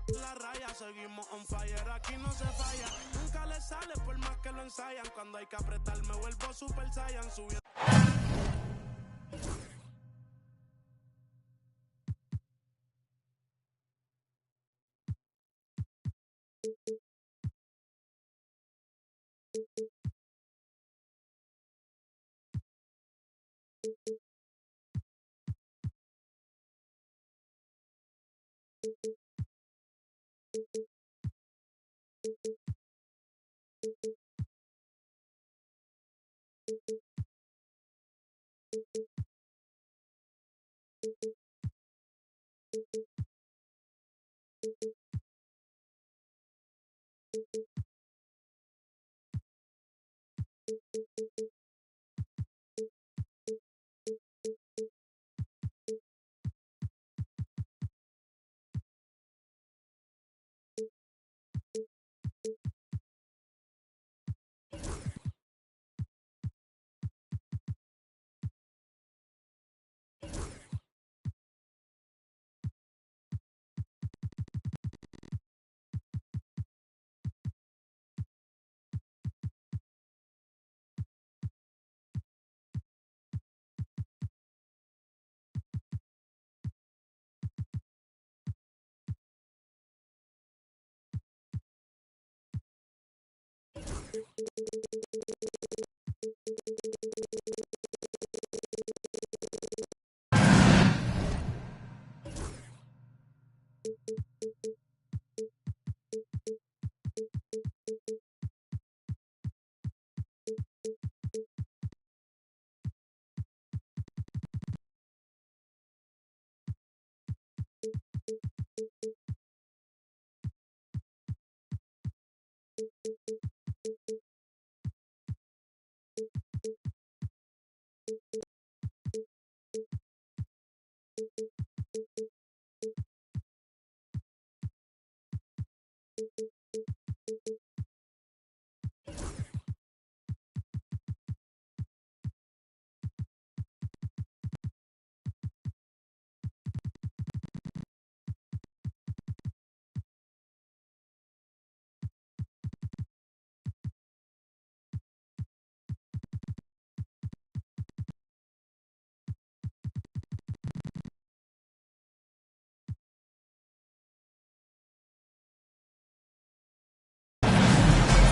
La raya, seguimos on fire, aquí no se falla. Nunca le sale por más que lo ensayan. Cuando hay que apretar me vuelvo super saiyan. Subiendo.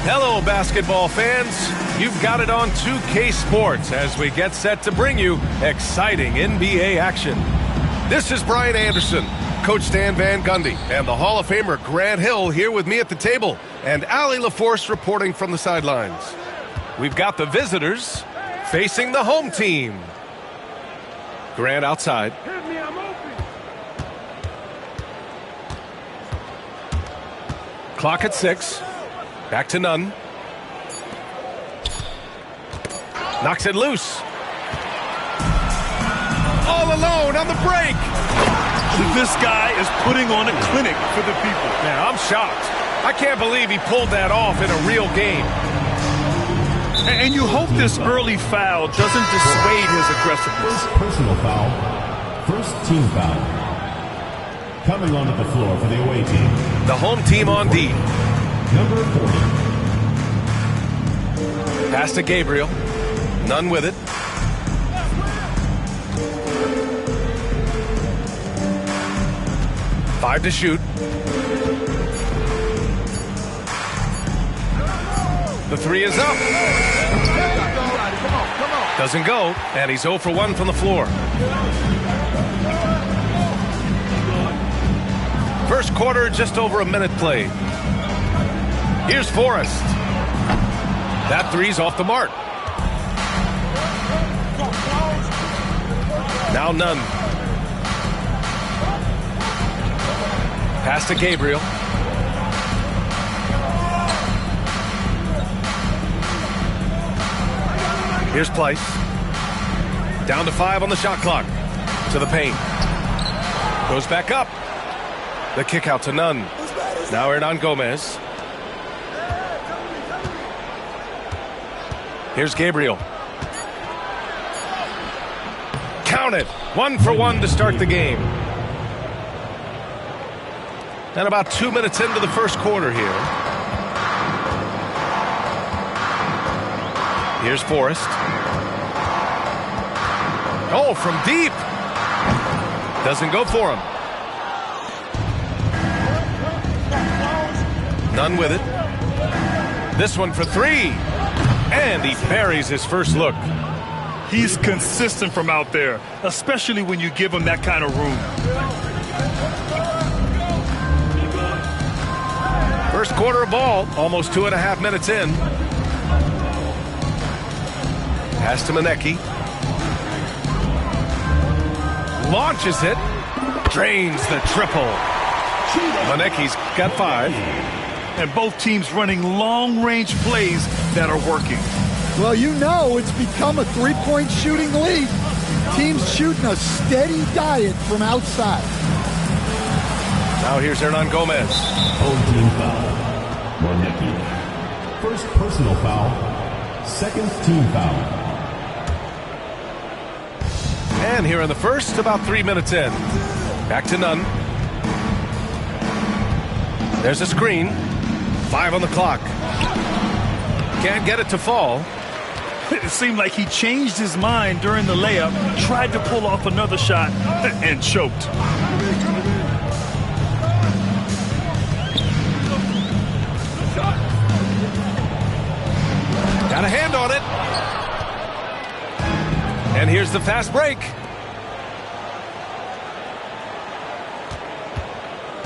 Hello, basketball fans. You've got it on 2K Sports as we get set to bring you exciting NBA action. This is Brian Anderson, Coach Stan Van Gundy, and the Hall of Famer Grant Hill here with me at the table, and Allie LaForce reporting from the sidelines. We've got the visitors facing the home team. Grant outside. Clock at 6. Back to Nunn. Knocks it loose. All alone on the break. This guy is putting on a clinic for the people. Yeah, I'm shocked. I can't believe he pulled that off in a real game. And you hope this early foul doesn't dissuade his aggressiveness. First personal foul. First team foul. Coming onto the floor for the away team. The home team on D. Number 40. Pass to Gabriel. Nunn with it. Five to shoot. The three is up. Doesn't go, and he's 0 for 1 from the floor. First quarter, just over a minute played. Here's Forrest. That three's off the mark. Now Nunn. Pass to Gabriel. Here's Place. Down to 5 on the shot clock. To the paint. Goes back up. The kick out to Nunn. Now Hernan Gomez. Here's Gabriel. Count it. 1 for 1 to start the game. And about 2 minutes into the first quarter here. Here's Forrest. Oh, from deep. Doesn't go for him. None with it. This one for 3. And he buries his first look. He's consistent from out there, especially when you give him that kind of room. First quarter of ball, almost 2.5 minutes in. Pass to Manecki. Launches it. Drains the triple. Manecki's got 5. And both teams running long-range plays that are working. Well, you know it's become a three-point shooting league. Teams shooting a steady diet from outside. Now here's Hernan Gomez. Home team foul. Manecki. First personal foul. Second team foul. And here in the first, about 3 minutes in. Back to Nunn. There's a screen. 5 on the clock. Can't get it to fall. It seemed like he changed his mind during the layup, tried to pull off another shot, and choked. Got a hand on it. And here's the fast break.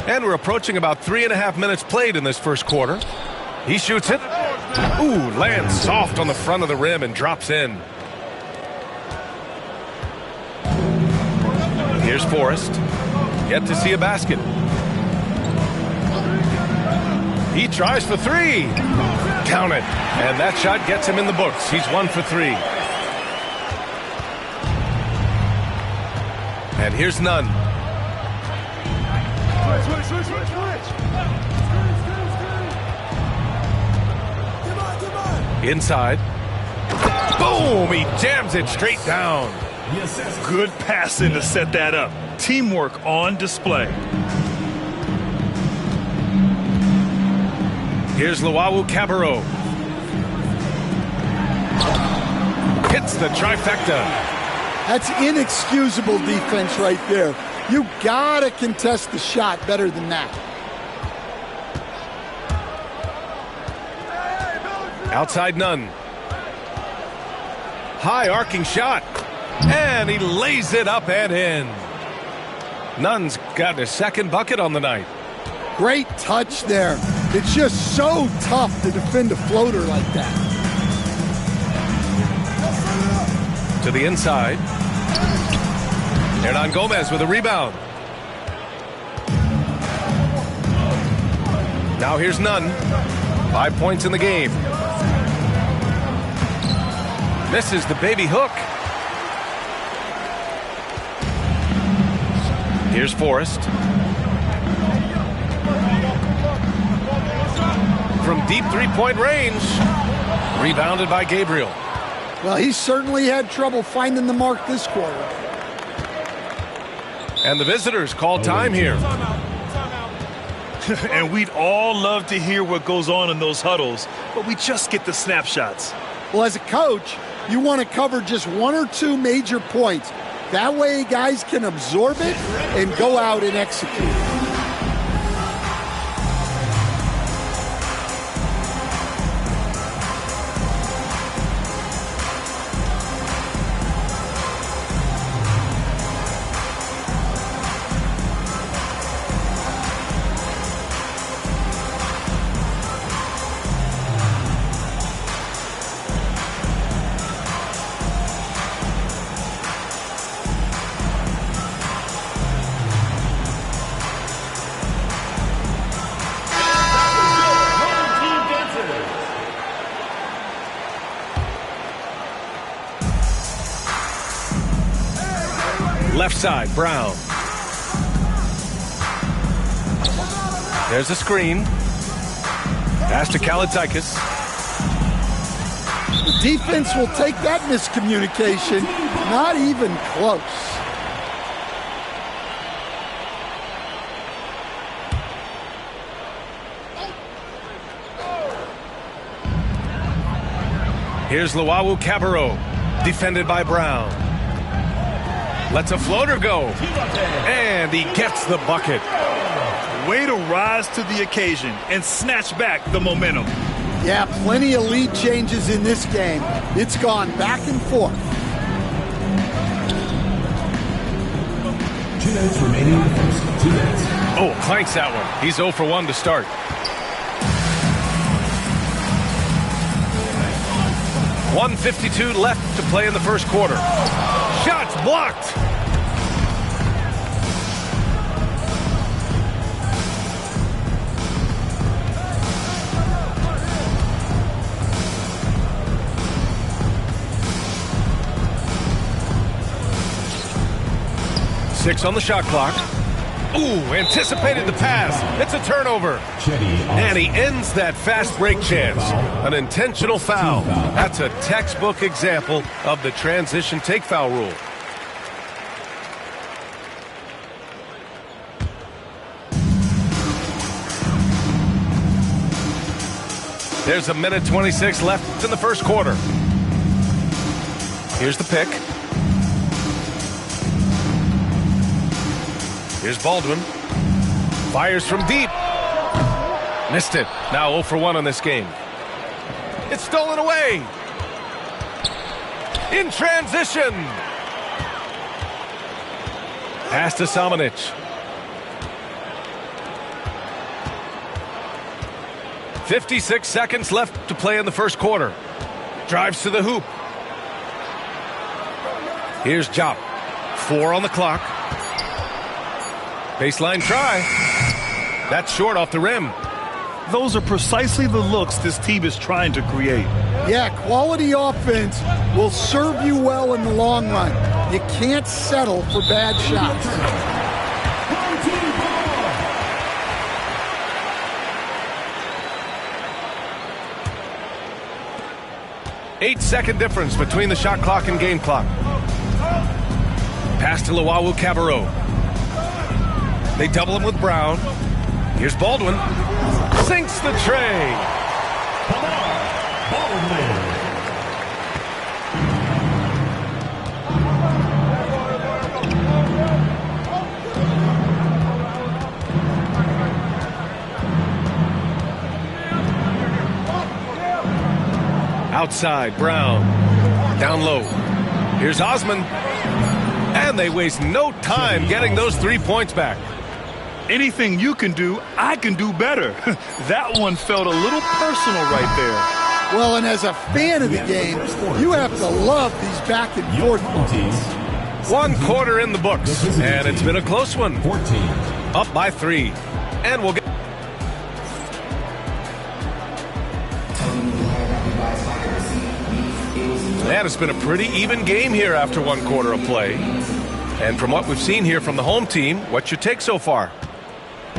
And we're approaching about 3.5 minutes played in this first quarter. He shoots it. Ooh, lands soft on the front of the rim and drops in. Here's Forrest. Yet to see a basket. He tries for 3. Count it. And that shot gets him in the books. He's 1 for 3. And here's Nunn. Inside. Boom! He jams it straight down. Good passing to set that up. Teamwork on display. Here's Luau Cabarro. Hits the trifecta. That's inexcusable defense right there. You gotta contest the shot better than that. Outside Nunn. High arcing shot. And he lays it up and in. Nunn's got his second bucket on the night. Great touch there. It's just so tough to defend a floater like that. To the inside. Hernan Gomez with a rebound. Now here's Nunn. 5 points in the game. Misses the baby hook. Here's Forrest. From deep three-point range. Rebounded by Gabriel. Well, he certainly had trouble finding the mark this quarter. And the visitors call time here. And we'd all love to hear what goes on in those huddles, but we just get the snapshots. Well, as a coach, you want to cover just 1 or 2 major points. That way guys can absorb it and go out and execute. Left side, Brown. There's a screen. Pass to Kalaitzakis. The defense will take that miscommunication. Not even close. Here's Luau Cabarro, defended by Brown. Lets a floater go, and he gets the bucket. Way to rise to the occasion and snatch back the momentum. Yeah, plenty of lead changes in this game. It's gone back and forth. 2 minutes remaining in the first. 2 minutes. Oh, clanks that one. He's 0 for 1 to start. .152 left to play in the first quarter. Shots blocked. Six on the shot clock. Ooh, anticipated the pass. It's a turnover. And he ends that fast break chance. An intentional foul. That's a textbook example of the transition take foul rule. There's 1:26 left in the first quarter. Here's the pick. Here's Baldwin. Fires from deep. Missed it. Now 0 for 1 on this game. It's stolen away. In transition. Pass to Samanic. .56 seconds left to play in the first quarter. Drives to the hoop. Here's Jop. 4 on the clock. Baseline try. That's short off the rim. Those are precisely the looks this team is trying to create. Yeah, quality offense will serve you well in the long run. You can't settle for bad shots. Eight-second difference between the shot clock and game clock. Pass to Luau Cabarro. They double him with Brown. Here's Baldwin. Sinks the tray. Outside, Brown. Down low. Here's Osman. And they waste no time getting those 3 points back. Anything you can do, I can do better. That one felt a little personal right there. Well, and as a fan of the game, you have to love these back and forth moments. 1 quarter in the books, and it's been a close one. Up by 3. And we'll get... Man, it's been a pretty even game here after 1 quarter of play. And from what we've seen here from the home team, what's your take so far?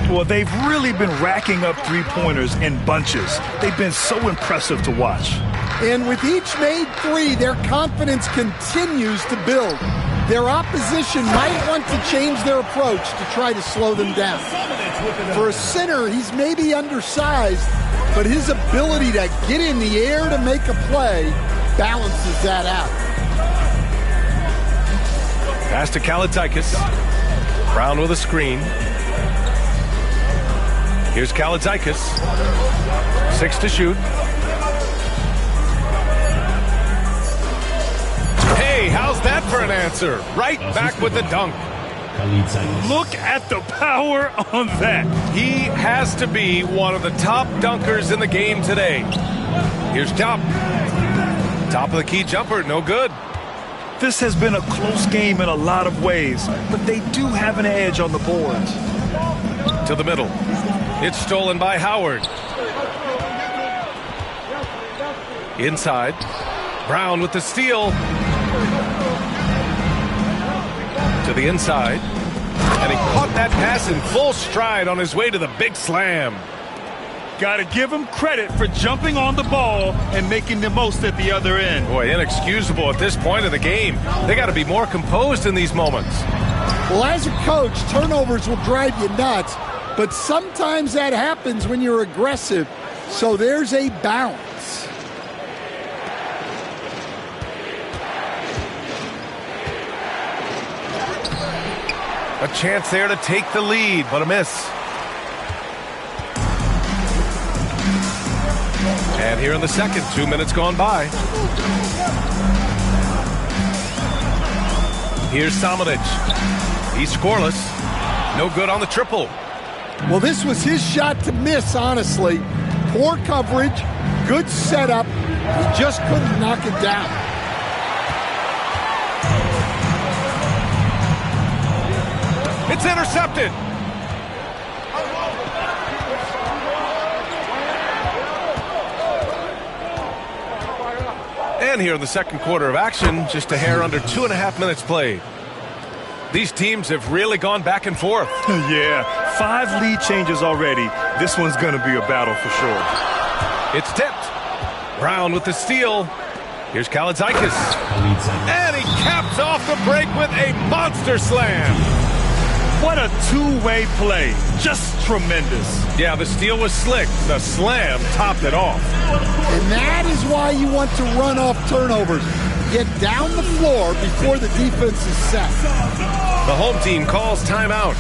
Well, they've really been racking up three-pointers in bunches. They've been so impressive to watch. And with each made 3, their confidence continues to build. Their opposition might want to change their approach to try to slow them down. For a center, he's maybe undersized, but his ability to get in the air to make a play balances that out. Pass to Kalaitzakis. Brown with a screen. Here's Kalaitzakis. 6 to shoot. Hey, how's that for an answer? Right back with the dunk. Look at the power on that. He has to be one of the top dunkers in the game today. Here's Top. Top of the key jumper, no good. This has been a close game in a lot of ways, but they do have an edge on the boards. To the middle. It's stolen by Howard. Inside. Brown with the steal. To the inside. And he caught that pass in full stride on his way to the big slam. Got to give him credit for jumping on the ball and making the most at the other end. Boy, inexcusable at this point of the game. They got to be more composed in these moments. Well, as a coach, turnovers will drive you nuts, but sometimes that happens when you're aggressive. So there's a balance. A chance there to take the lead, but a miss. And here in the second, 2 minutes gone by. Here's Samanic. He's scoreless. No good on the triple. Well, this was his shot to miss, honestly. Poor coverage, good setup. He just couldn't knock it down. It's intercepted. And here in the second quarter of action, just a hair under 2.5 minutes played. These teams have really gone back and forth. Yeah, 5 lead changes already. This one's going to be a battle for sure. It's tipped. Brown with the steal. Here's Kaladzakis. And he caps off the break with a monster slam. What a two-way play. Just tremendous. Yeah, the steal was slick. The slam topped it off. And that is why you want to run off turnovers. Get down the floor before the defense is set. The home team calls timeout.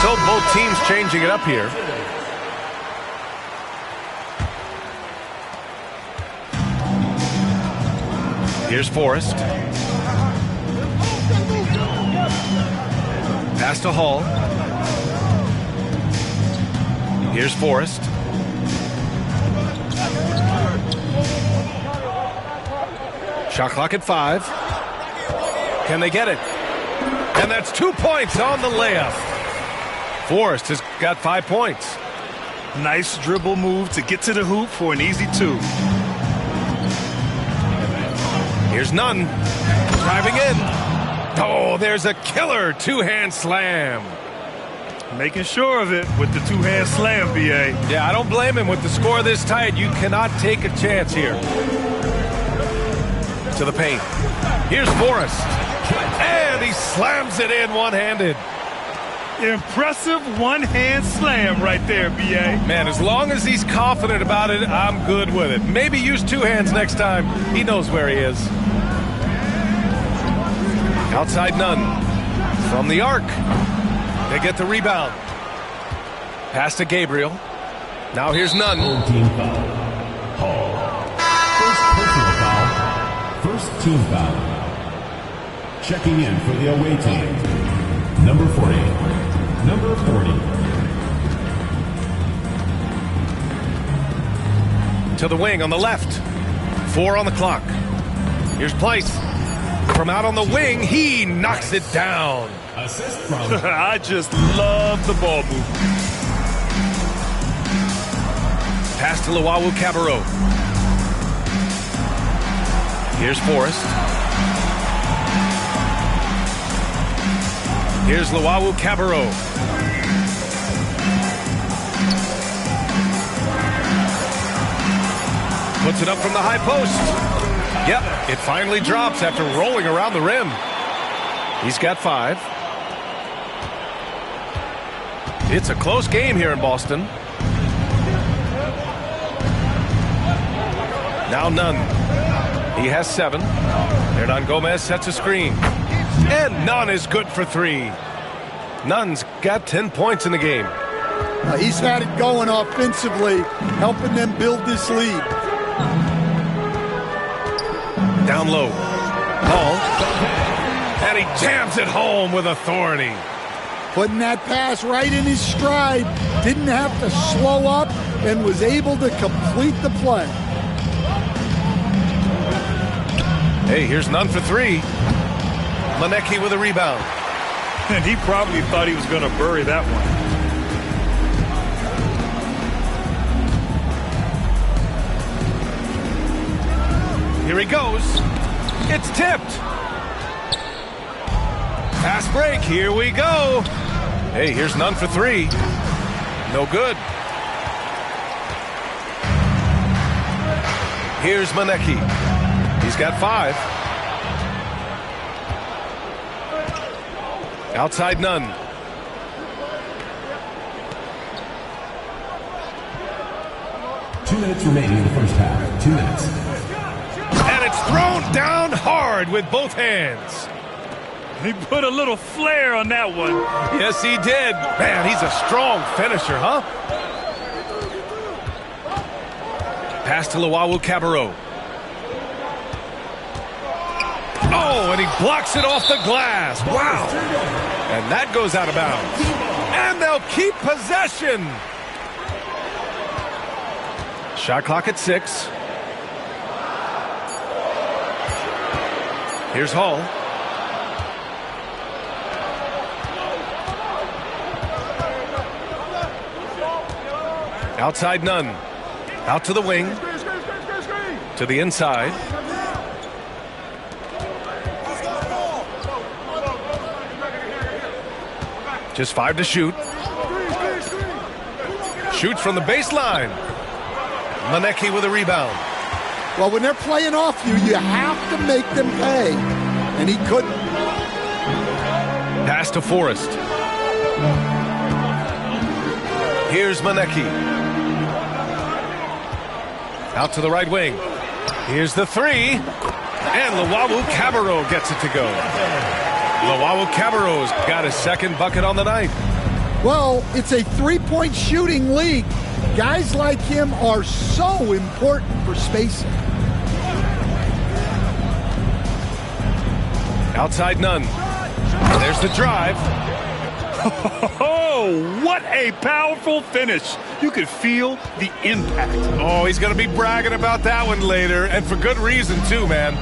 So both teams changing it up here. Here's Forrest. Pass to Hall. Here's Forrest. Shot clock at 5. Can they get it? And that's 2 points on the layup. Forrest has got 5 points. Nice dribble move to get to the hoop for an easy 2. Here's Nunn. Driving in. Oh, there's a killer two-hand slam. Making sure of it with the two-hand slam, B.A. Yeah, I don't blame him. With the score this tight, you cannot take a chance here. To the paint. Here's Forrest. And he slams it in one-handed. Impressive one-hand slam right there, B.A. Man, as long as he's confident about it, I'm good with it. Maybe use 2 hands next time. He knows where he is. Outside Nunn. From the arc. They get the rebound. Pass to Gabriel. Now here's Nunn. Team foul. Hall. First personal foul. First team foul. Checking in for the away team. Number 40. Number 40. To the wing on the left. 4 on the clock. Here's Place. From out on the wing, he knocks it down. Assist from. I just love the ball movement. Pass to Luau Cabarro. Here's Forrest. Here's Luau Cabarro. Puts it up from the high post. Yep, it finally drops after rolling around the rim. He's got 5. It's a close game here in Boston. Now Nunn. He has 7. Hernan Gomez sets a screen. And Nunn is good for 3. Nunn's got 10 points in the game. He's had it going offensively, helping them build this lead. Down low. Hall. And he jams it home with authority. Putting that pass right in his stride. Didn't have to slow up and was able to complete the play. Hey, here's Nunn for 3. Manecki with a rebound. And he probably thought he was going to bury that one. Here he goes. It's tipped. Pass break. Here we go. Hey, here's Nunn for 3. No good. Here's Manecki. He's got 5. Outside Nunn. Two minutes remaining in the first half. 2 minutes. And it's thrown down hard with both hands. He put a little flair on that one. Yes, he did. Man, he's a strong finisher, huh? Pass to Luwawu-Cabarrot. Oh, and he blocks it off the glass. Wow. And that goes out of bounds. And they'll keep possession. Shot clock at 6. Here's Hall. Outside none. Out to the wing. To the inside. Just 5 to shoot. Shoots from the baseline. Manecki with a rebound. Well, when they're playing off you, you have to make them pay. And he couldn't. Pass to Forrest. Here's Manecki. Out to the right wing. Here's the 3. And Luwawu-Cabarrot gets it to go. Luwawu-Cabarrot's got his second bucket on the night. Well, it's a three-point shooting league. Guys like him are so important for spacing. Outside none. There's the drive. Oh, what a powerful finish. You could feel the impact. Oh, he's going to be bragging about that one later, and for good reason, too, man.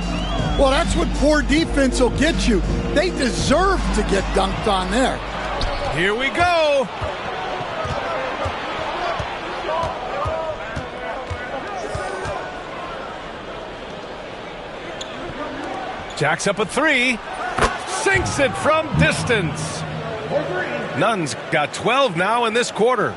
Well, that's what poor defense will get you. They deserve to get dunked on there. Here we go. Jacks up a 3. Sinks it from distance. Nunn's got 12 now in this quarter.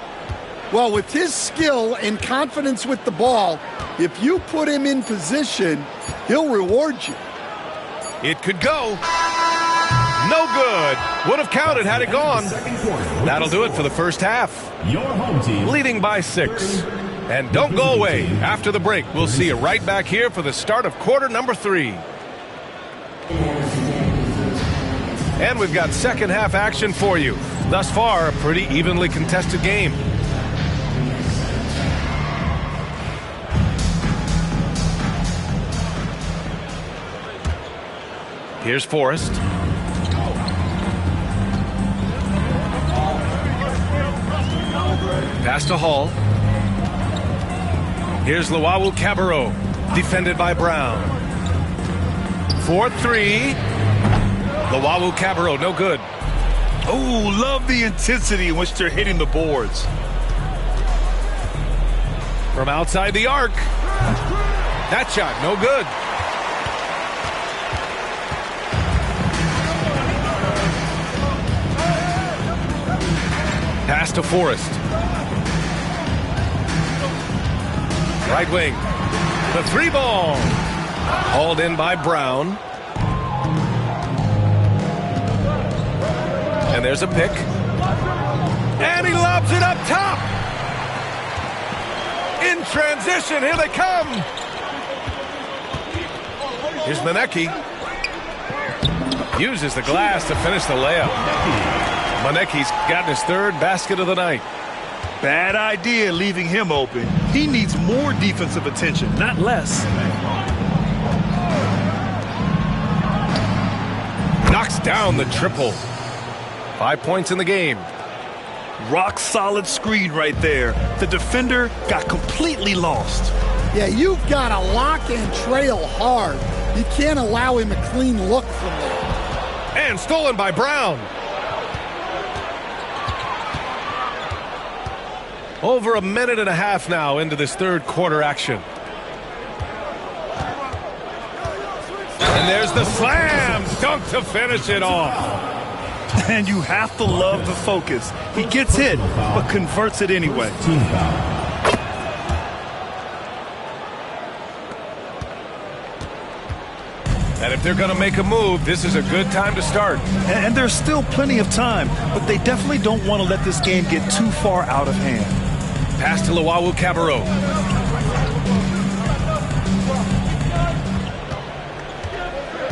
Well, with his skill and confidence with the ball, if you put him in position, he'll reward you. It could go. No good. Would have counted had it gone. That'll do it for the first half. Your home team Leading by 6. And don't go away. After the break, we'll see you right back here for the start of quarter number 3. And we've got second half action for you. Thus far, a pretty evenly contested game. Here's Forrest. Pass to Hall. Here's Luwawu-Cabarrot, defended by Brown. 4-3. Luwawu-Cabarrot, no good. Oh, love the intensity in which they're hitting the boards. From outside the arc. That shot, no good. Pass to Forrest. Right wing. The 3 ball. Hauled in by Brown. And there's a pick. And he lobs it up top. In transition, here they come. Here's Manecki. Uses the glass to finish the layup. Manecki's gotten his 3rd basket of the night. Bad idea leaving him open. He needs more defensive attention, not less. Knocks down the triple. 5 points in the game. Rock solid screen right there. The defender got completely lost. Yeah, you've got to lock and trail hard. You can't allow him a clean look from there. And stolen by Brown. Over a minute and a half now into this 3rd quarter action. And there's the slam dunk to finish it off. And you have to love the focus. He gets hit, but converts it anyway. team foul. And if they're going to make a move, this is a good time to start. And there's still plenty of time, but they definitely don't want to let this game get too far out of hand. Pass to Luwawu-Cabarrot.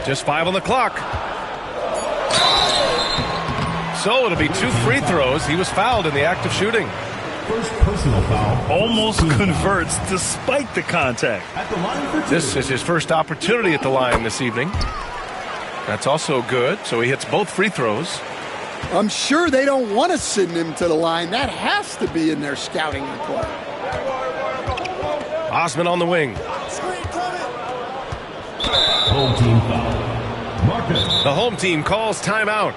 Just 5 on the clock. So it'll be 2 free throws. He was fouled in the act of shooting. First personal foul. Almost converts despite the contact. At the line for 2. This is his first opportunity at the line this evening. That's also good. So he hits both free throws. I'm sure they don't want to send him to the line. That has to be in their scouting report. Osman on the wing. Home team foul. Marcus. The home team calls timeout.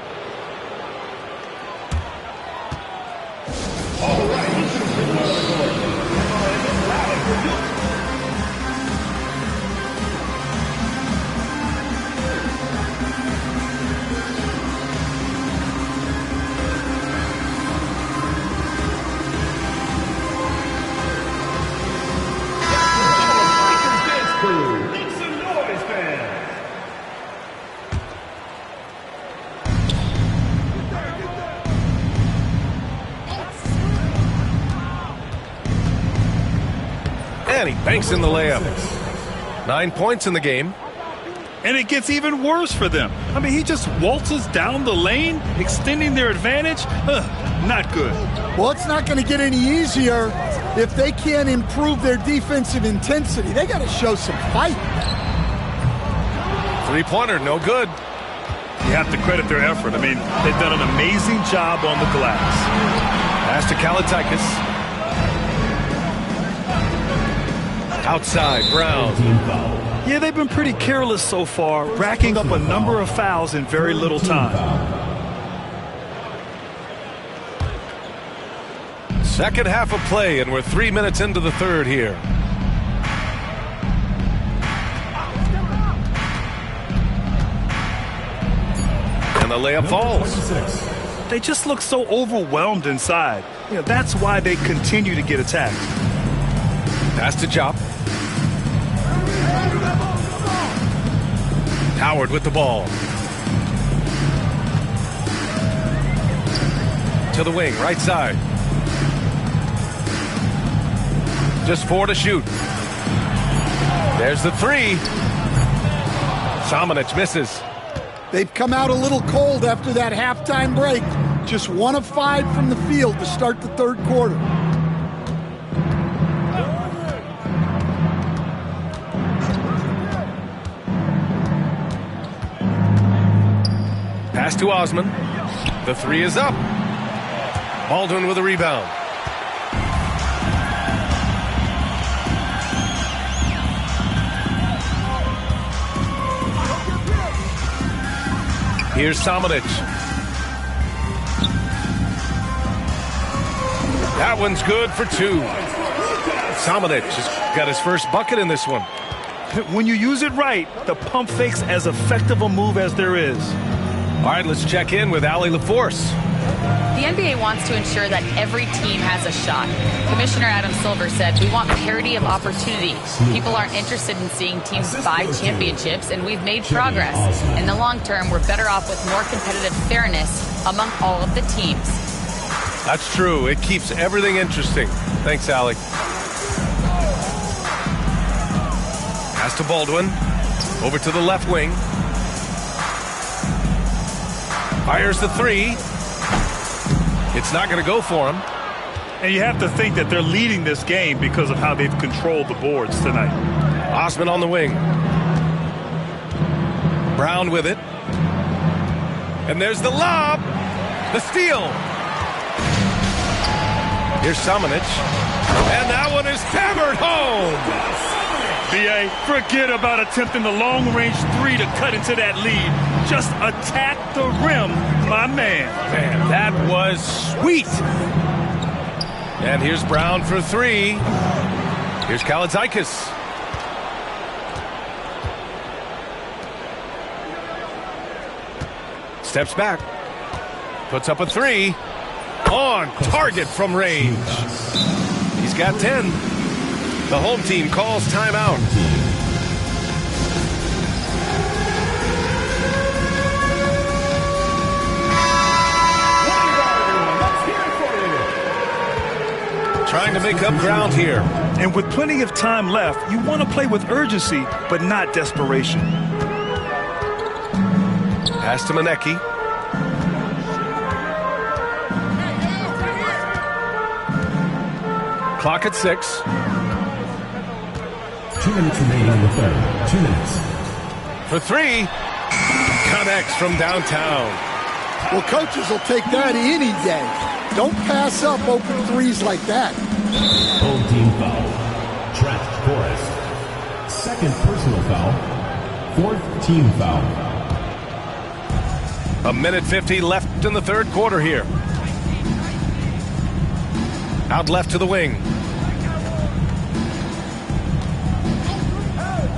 All right. And he banks in the layup. 9 points in the game. And it gets even worse for them. I mean, he just waltzes down the lane, extending their advantage. Not good. Well, it's not going to get any easier if they can't improve their defensive intensity. They got to show some fight. 3-pointer, no good. You have to credit their effort. I mean, they've done an amazing job on the glass. Pass to Kalaitzakis. Outside, Brown. Yeah, they've been pretty careless so far, racking up a number of fouls in very little time. Second half of play, and we're 3 minutes into the third here. And the layup falls. They just look so overwhelmed inside. You know, that's why they continue to get attacked. Pass to Jop. Howard with the ball. To the wing, right side. Just 4 to shoot. There's the 3. Samanic misses. They've come out a little cold after that halftime break. Just 1 of 5 from the field to start the third quarter. Pass to Osman. The 3 is up. Baldwin with a rebound. Here's Samanic. That one's good for 2. Samanic has got his first bucket in this one. When you use it right, the pump fake's as effective a move as there is. All right, let's check in with Allie LaForce. The NBA wants to ensure that every team has a shot. Commissioner Adam Silver said, we want parity of opportunity. People aren't interested in seeing teams buy championships, and we've made progress. In the long term, we're better off with more competitive fairness among all of the teams. That's true. It keeps everything interesting. Thanks, Allie. Pass to Baldwin. Over to the left wing. Fires the 3. It's not going to go for him. And you have to think that they're leading this game because of how they've controlled the boards tonight. Osman on the wing. Brown with it. And there's the lob. The steal. Here's Samanic. And that one is hammered home. B.A., forget about attempting the long-range 3 to cut into that lead. Just attack the rim, my man. Man, that was sweet. And here's Brown for 3. Here's Kalaitzakis. Steps back. Puts up a 3. On target from range. He's got 10. The home team calls timeout. Trying to make up ground here. And with plenty of time left, you want to play with urgency, but not desperation. Pass to Manecki. Clock at 6. 2 minutes remaining in the third. 2 minutes. For 3. Connects from downtown. Well, coaches will take that any day. Don't pass up open threes like that. Home team foul. Trent Forrest. Second personal foul. Fourth team foul. 1:50 left in the third quarter here. Out left to the wing.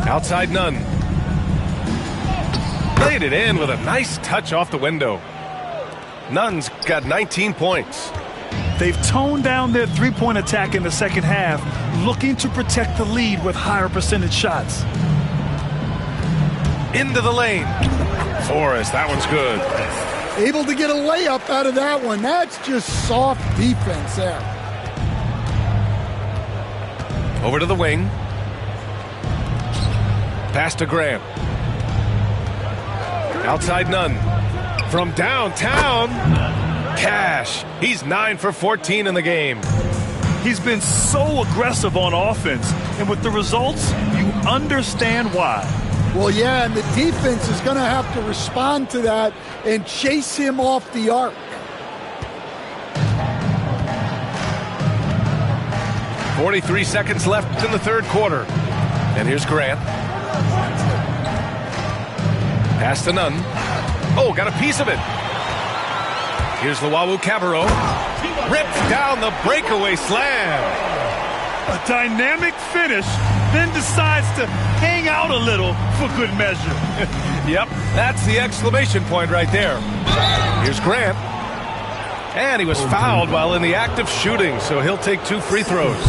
Outside Nunn. Laid it in with a nice touch off the window. Nunn's got 19 points. They've toned down their three-point attack in the second half, looking to protect the lead with higher percentage shots. Into the lane. Forrest, that one's good. Able to get a layup out of that one. That's just soft defense there. Over to the wing. Pass to Graham. Outside Nunn. From downtown, Cash. He's 9 for 14 in the game. He's been so aggressive on offense, and with the results, you understand why. Well, yeah, and the defense is going to have to respond to that and chase him off the arc. .43 seconds left in the third quarter. And here's Grant. Pass to Nunn. Oh, got a piece of it. Here's Luau Cabarro. Ripped down the breakaway slam. A dynamic finish, then decides to hang out a little for good measure. Yep, that's the exclamation point right there. Here's Grant. And he was fouled while in the act of shooting, so he'll take 2 free throws.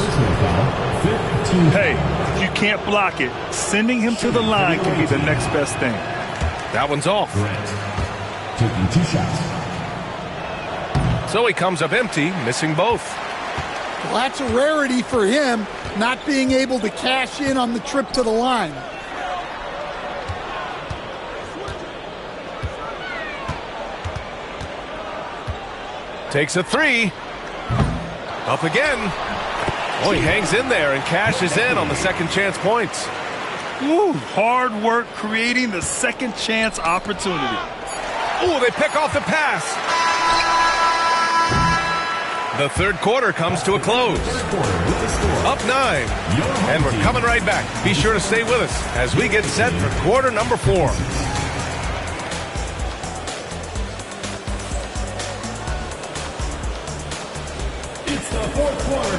Hey, if you can't block it, sending him to the line can be the next best thing. That one's off. Taking 2 shots. So he comes up empty, missing both. Well, that's a rarity for him, not being able to cash in on the trip to the line. Takes a 3. Up again. Oh, he hangs in there and cashes in on the second chance points. Woo, hard work creating the second chance opportunity. Oh, they pick off the pass. The third quarter comes to a close. Up 9. And we're coming right back. Be sure to stay with us as we get set for quarter number 4.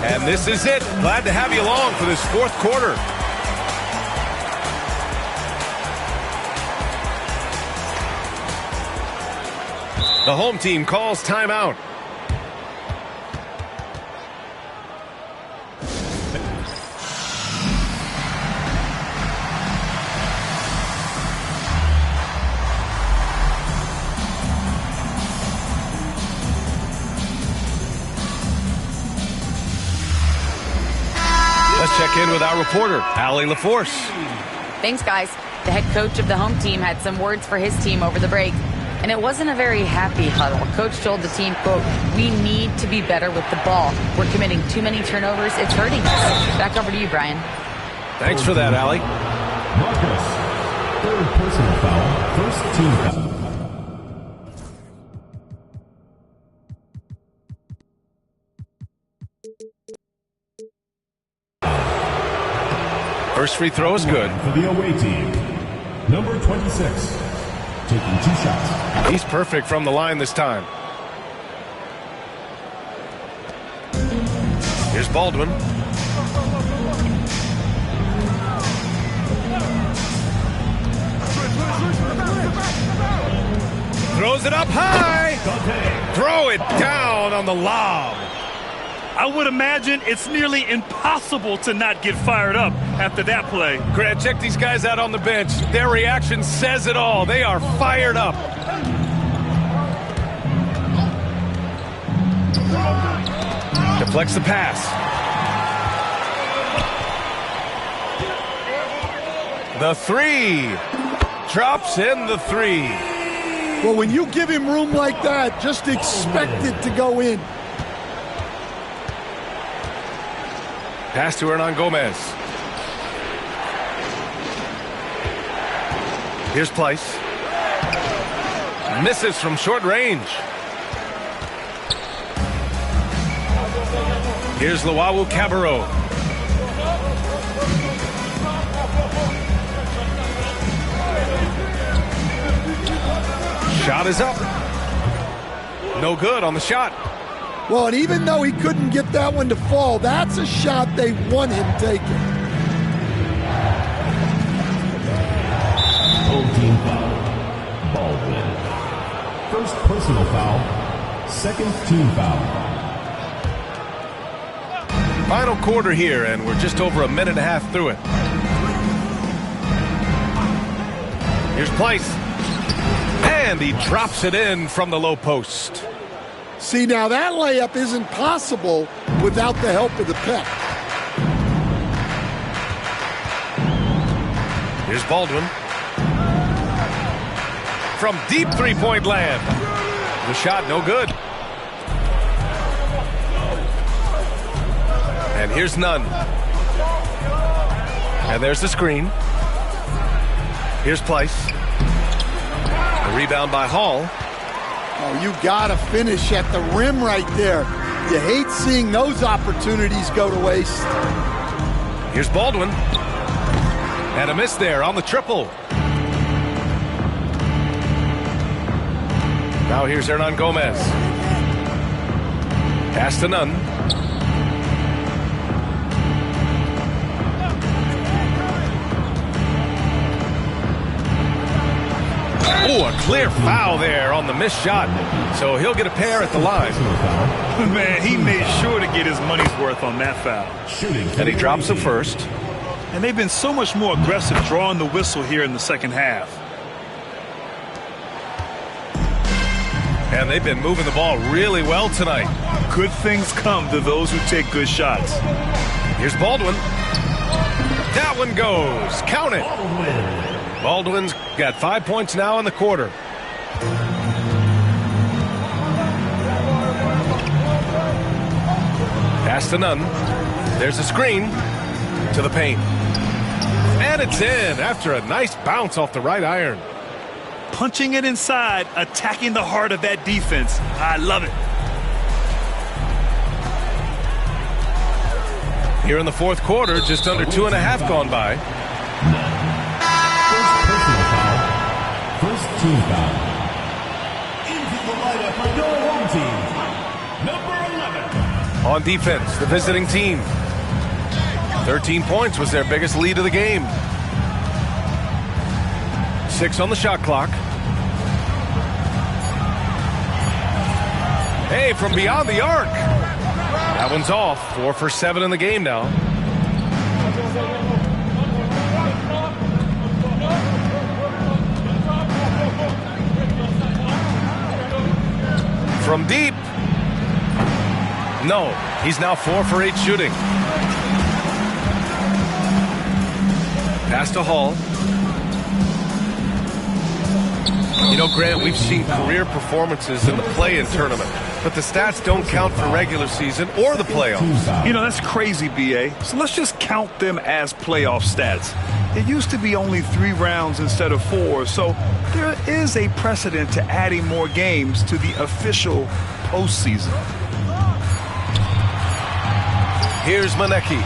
And this is it. Glad to have you along for this fourth quarter. The home team calls timeout. Let's check in with our reporter, Allie LaForce. Thanks, guys. The head coach of the home team had some words for his team over the break, and it wasn't a very happy huddle. Coach told the team, quote, "We need to be better with the ball. We're committing too many turnovers. It's hurting us." Back over to you, Brian. Thanks for that, Allie. Marcus. Third personal foul. First team foul. First free throw is good. For the away team, number 26, taking 2 shots. He's perfect from the line this time. Here's Baldwin. Throws it up high. Throw it down on the lob. I would imagine it's nearly impossible to not get fired up after that play. Grant, check these guys out on the bench. Their reaction says it all. They are fired up. Deflects the pass. The 3. Drops in the 3. Well, when you give him room like that, just expect it to go in. Pass to Hernan Gomez. Here's Place. Misses from short range. Here's Luau Cabarro. Shot is up. No good on the shot. Well, and even though he couldn't get that one to fall, that's a shot they want him taking. Home team foul. Baldwin. First personal foul. Second team foul. Final quarter here, and we're just over a minute and a half through it. Here's Place. And he drops it in from the low post. See, now that layup isn't possible without the help of the pep. Here's Baldwin. From deep three-point land. The shot no good. And here's Nunn. And there's the screen. Here's Place. A rebound by Hall. Oh, you got to finish at the rim right there. You hate seeing those opportunities go to waste. Here's Baldwin. And a miss there on the triple. Now here's Hernan Gomez. Pass to Nunn. Oh, a clear foul there on the missed shot. So he'll get a pair at the line. Man, he made sure to get his money's worth on that foul. And he drops the first. And they've been so much more aggressive drawing the whistle here in the second half. And they've been moving the ball really well tonight. Good things come to those who take good shots. Here's Baldwin. That one goes. Count it. Baldwin's got 5 points now in the quarter. Pass to Nunn. There's a screen to the paint. And it's in after a nice bounce off the right iron. Punching it inside, attacking the heart of that defense. I love it. Here in the fourth quarter, just under 2.5 gone by. First team foul. Into the lineup for your home team, number 11. On defense, the visiting team. 13 points was their biggest lead of the game. 6 on the shot clock. Hey, from beyond the arc. That one's off. 4 for 7 in the game now. From deep. No, he's now 4 for 8 shooting. Pass to Hall. You know, Grant, we've seen career performances in the play-in tournament, but the stats don't count for regular season or the playoffs. You know, that's crazy, B.A. So let's just count them as playoff stats. It used to be only 3 rounds instead of 4, so there is a precedent to adding more games to the official postseason. Here's Manecki.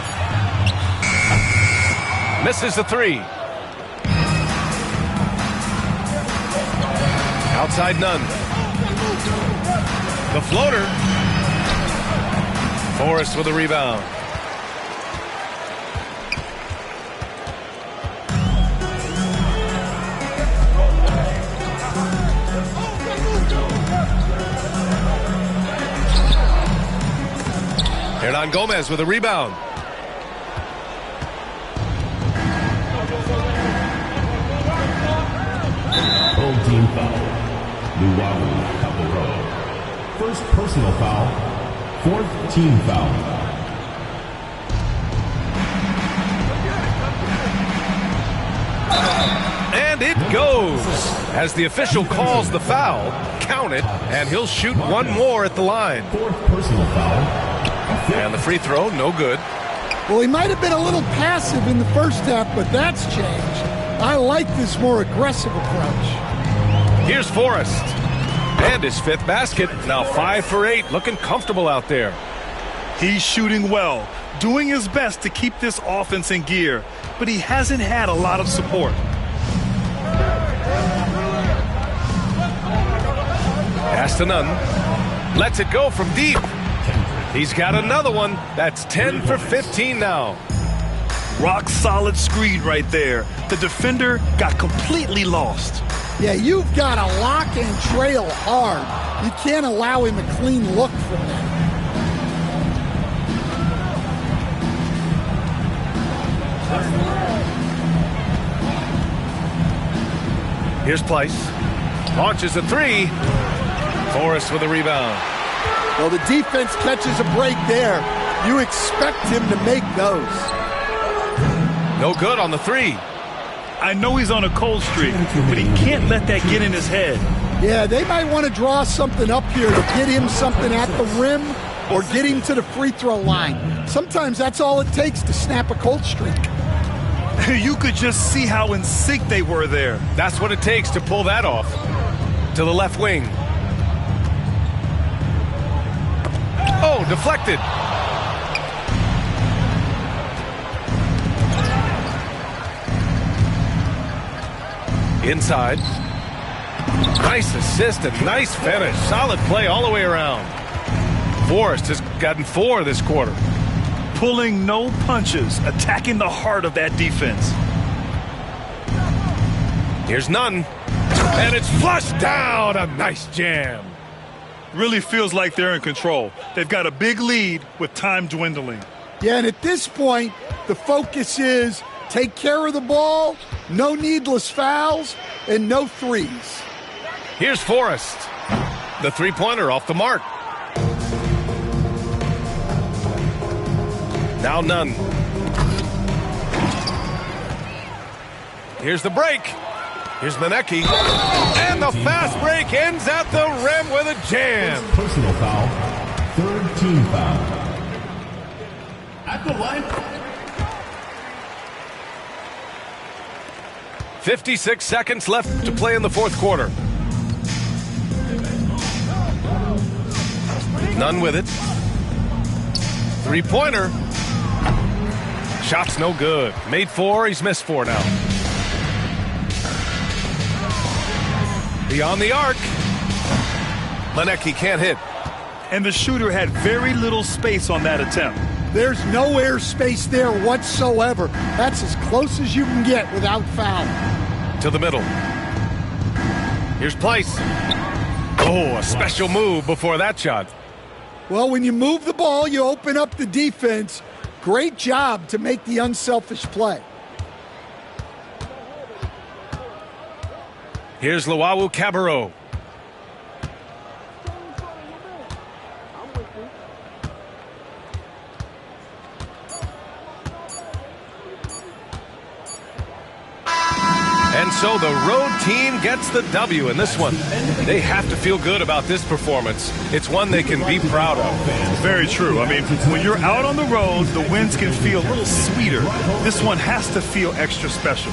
Misses the 3. Outside Nunn. The floater. Forrest with a rebound. Hernan Gomez with a rebound. Home team foul. Luau Cabarro. First personal foul. Fourth team foul. And it goes. As the official calls the foul, count it, and he'll shoot one more at the line. Fourth personal foul. And the free throw, no good. Well, he might have been a little passive in the first half, but that's changed. I like this more aggressive approach. Here's Forrest. And his fifth basket. Now 5 for 8, looking comfortable out there. He's shooting well, doing his best to keep this offense in gear, but he hasn't had a lot of support. Pass to Nunn. Lets it go from deep. He's got another one. That's 10 for 15 now. Rock solid screen right there. The defender got completely lost. Yeah, you've got to lock and trail hard. You can't allow him a clean look from that. Here's Place. Launches a three. Forrest with a rebound. Well, the defense catches a break there. You expect him to make those. No good on the three. I know he's on a cold streak, but he can't let that get in his head. Yeah, they might want to draw something up here to get him something at the rim or get him to the free throw line. Sometimes that's all it takes to snap a cold streak. You could just see how in sync they were there. That's what it takes to pull that off. To the left wing. Oh, deflected. Inside. Nice assist and nice finish. Solid play all the way around. Forrest has gotten 4 this quarter. Pulling no punches, attacking the heart of that defense. Here's Nunn. And it's flushed down. A nice jam. Really feels like they're in control. They've got a big lead with time dwindling. Yeah, and at this point, the focus is take care of the ball, no needless fouls, and no threes. Here's Forrest. The three-pointer off the mark. Now Nunn. Here's the break. Here's Manecki. And the fast break ends at the rim with a jam. Personal foul. Third team foul. At the line. 56 seconds left to play in the fourth quarter. Nunn with it. Three-pointer. Shot's no good. Made 4, he's missed 4 now. Beyond the arc. Manecki can't hit. And the shooter had very little space on that attempt. There's no air space there whatsoever. That's as close as you can get without foul. To the middle. Here's Place. Oh, a special move before that shot. Well, when you move the ball, you open up the defense. Great job to make the unselfish play. Here's Luau Cabarro. And so the road team gets the W in this one. They have to feel good about this performance. It's one they can be proud of. Very true. I mean, when you're out on the road, the wins can feel a little sweeter. This one has to feel extra special.